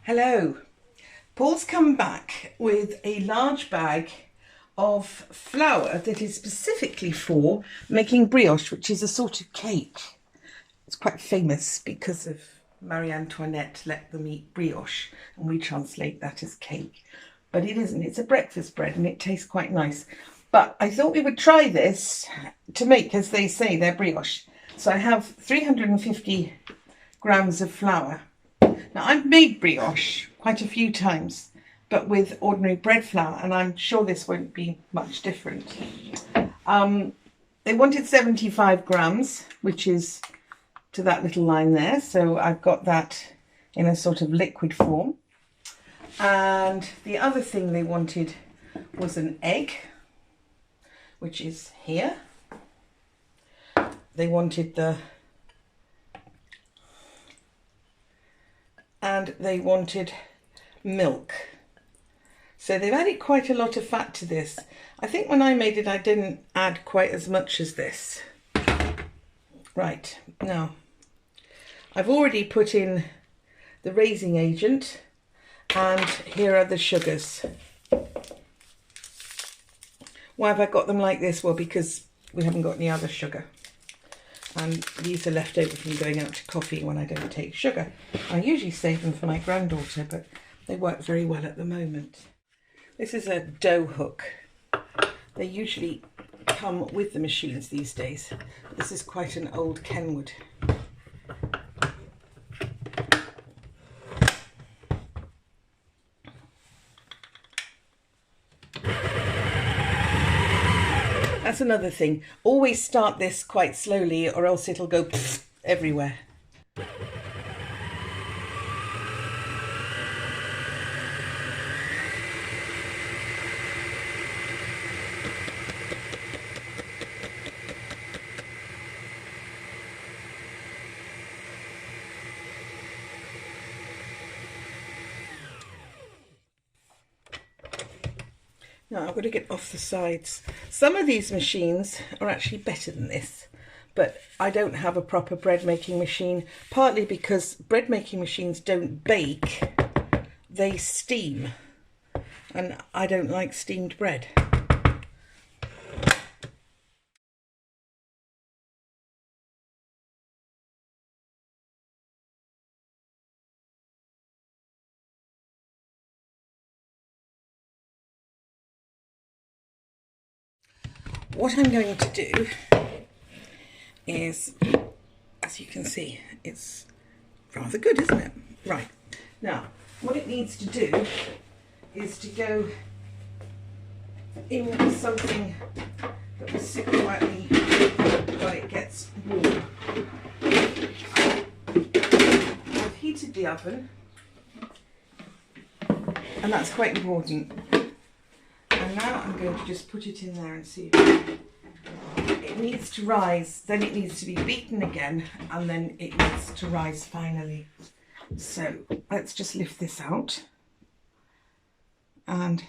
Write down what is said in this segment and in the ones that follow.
Hello. Paul's come back with a large bag of flour that is specifically for making brioche, which is a sort of cake. It's quite famous because of Marie Antoinette let them eat brioche, and we translate that as cake. But it isn't, it's a breakfast bread and it tastes quite nice. But I thought we would try this to make, as they say, their brioche. So I have 350 grams of flour. Now, I've made brioche quite a few times, but with ordinary bread flour, and I'm sure this won't be much different. They wanted 75 grams, which is to that little line there. So I've got that in a sort of liquid form. And the other thing they wanted was an egg, which is here. They wanted and they wanted milk. So they've added quite a lot of fat to this. I think when I made it, I didn't add quite as much as this. Right, now, I've already put in the raising agent, and here are the sugars. Why have I got them like this? Well, because we haven't got any other sugar. And these are left over from going out to coffee when I don't take sugar. I usually save them for my granddaughter, but they work very well at the moment. This is a dough hook. They usually come with the machines these days. This is quite an old Kenwood. That's another thing. Always start this quite slowly or else it'll go everywhere. Now I've got to get off the sides. Some of these machines are actually better than this, but I don't have a proper bread making machine, partly because bread making machines don't bake, they steam, and I don't like steamed bread. What I'm going to do is, as you can see, it's rather good, isn't it? Right, now what it needs to do is to go in with something that will sit quietly while it gets warm. I've heated the oven, and that's quite important. And now I'm going to just put it in there and see if it needs to rise, then it needs to be beaten again, and then it needs to rise finally. So let's just lift this out. And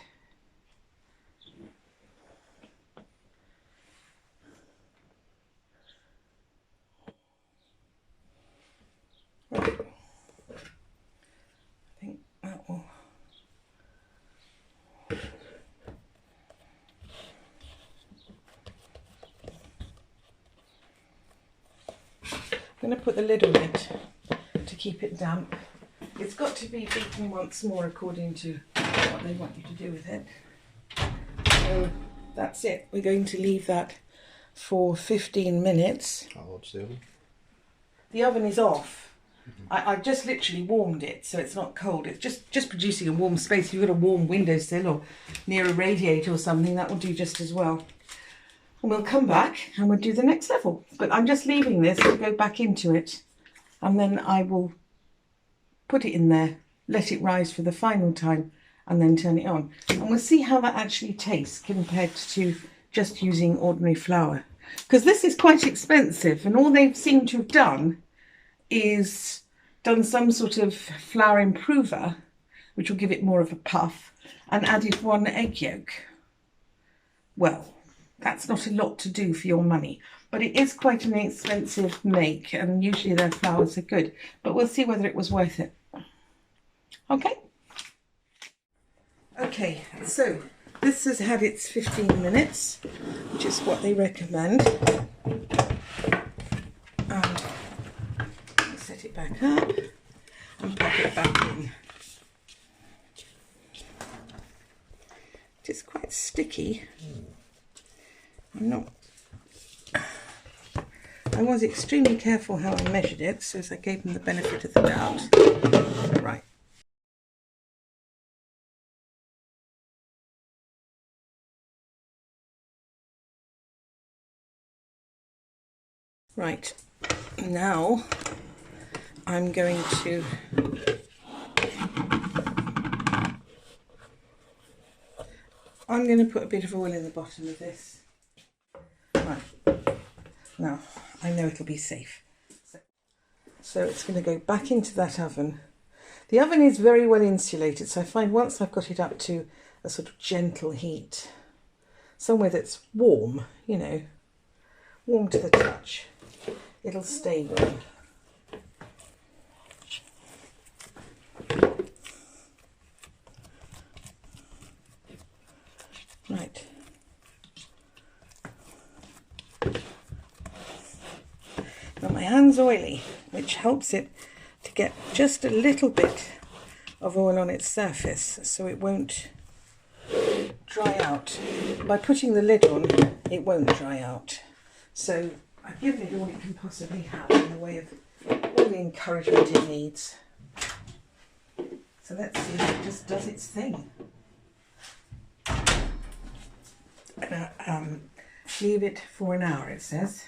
I think that will. I'm going to put the lid on it to keep it damp. It's got to be beaten once more according to what they want you to do with it. So that's it. We're going to leave that for 15 minutes. How hot's the oven? The oven is off. I've just literally warmed it, so it's not cold. It's just producing a warm space. If you've got a warm windowsill or near a radiator or something, that will do just as well. And we'll come back and we'll do the next level. But I'm just leaving this to go back into it, and then I will put it in there, let it rise for the final time, and then turn it on. And we'll see how that actually tastes compared to just using ordinary flour. Because this is quite expensive, and all they seem to have done is done some sort of flour improver, which will give it more of a puff, and added one egg yolk. Well, that's not a lot to do for your money, but it is quite an expensive make, and usually their flours are good. But we'll see whether it was worth it. Okay. Okay, so this has had its 15 minutes, which is what they recommend. And set it back up and pop it back in. It is quite sticky. I was extremely careful how I measured it, so as I gave them the benefit of the doubt. Right. Right, now I'm going to put a bit of oil in the bottom of this. Right, now I know it'll be safe. So it's going to go back into that oven. The oven is very well insulated, so I find once I've got it up to a sort of gentle heat, somewhere that's warm, you know, warm to the touch, it'll stay warm. Right. Now my hand's oily, which helps it to get just a little bit of oil on its surface so it won't dry out. By putting the lid on, it won't dry out. So I've given it all it can possibly have in the way of all the encouragement it needs. So let's see if it just does its thing. Leave it for an hour, it says.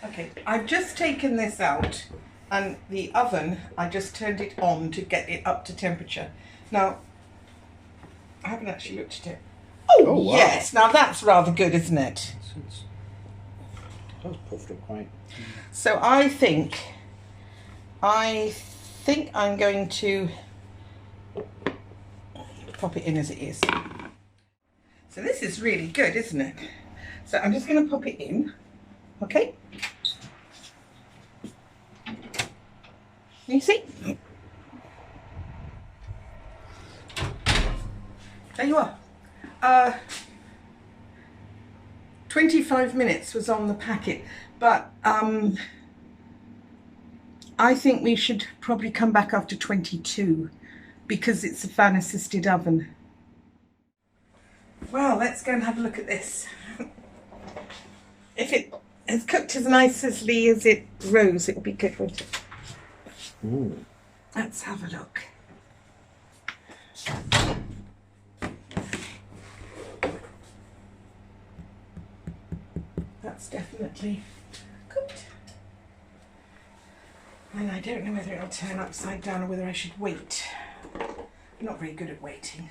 Okay, I've just taken this out, and the oven, I just turned it on to get it up to temperature. Now, I haven't actually looked at it. Oh wow. Yes, now that's rather good, isn't it? That's puffed up quite. So I think I'm going to pop it in as it is. So this is really good, isn't it? So I'm just going to pop it in, okay? You see? There you are. 25 minutes was on the packet, but I think we should probably come back after 22 because it's a fan assisted oven. Well, let's go and have a look at this. If it has cooked as nicely as it rose, it will be good, won't it? Ooh. Let's have a look. That's definitely cooked. And I don't know whether it'll turn upside down or whether I should wait. I'm not very good at waiting.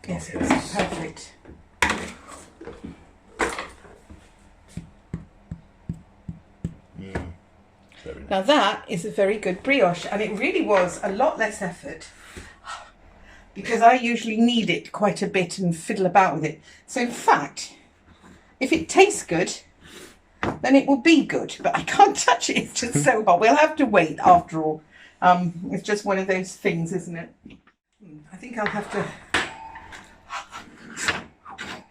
Yes, it's perfect. Very nice. Now that is a very good brioche, and it really was a lot less effort because I usually knead it quite a bit and fiddle about with it. So in fact, if it tastes good, then it will be good, but I can't touch it, it's just so hot. We'll have to wait after all. It's just one of those things, isn't it? I think I'll have to...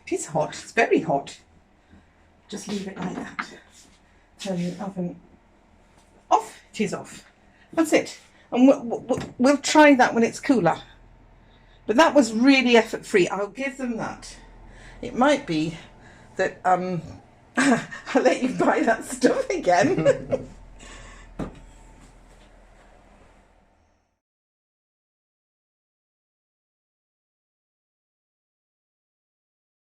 It is hot, it's very hot. Just leave it like that. Turn the oven off. It is off. That's it. And we'll try that when it's cooler. But that was really effort-free. I'll give them that. It might be that I'll let you buy that stuff again.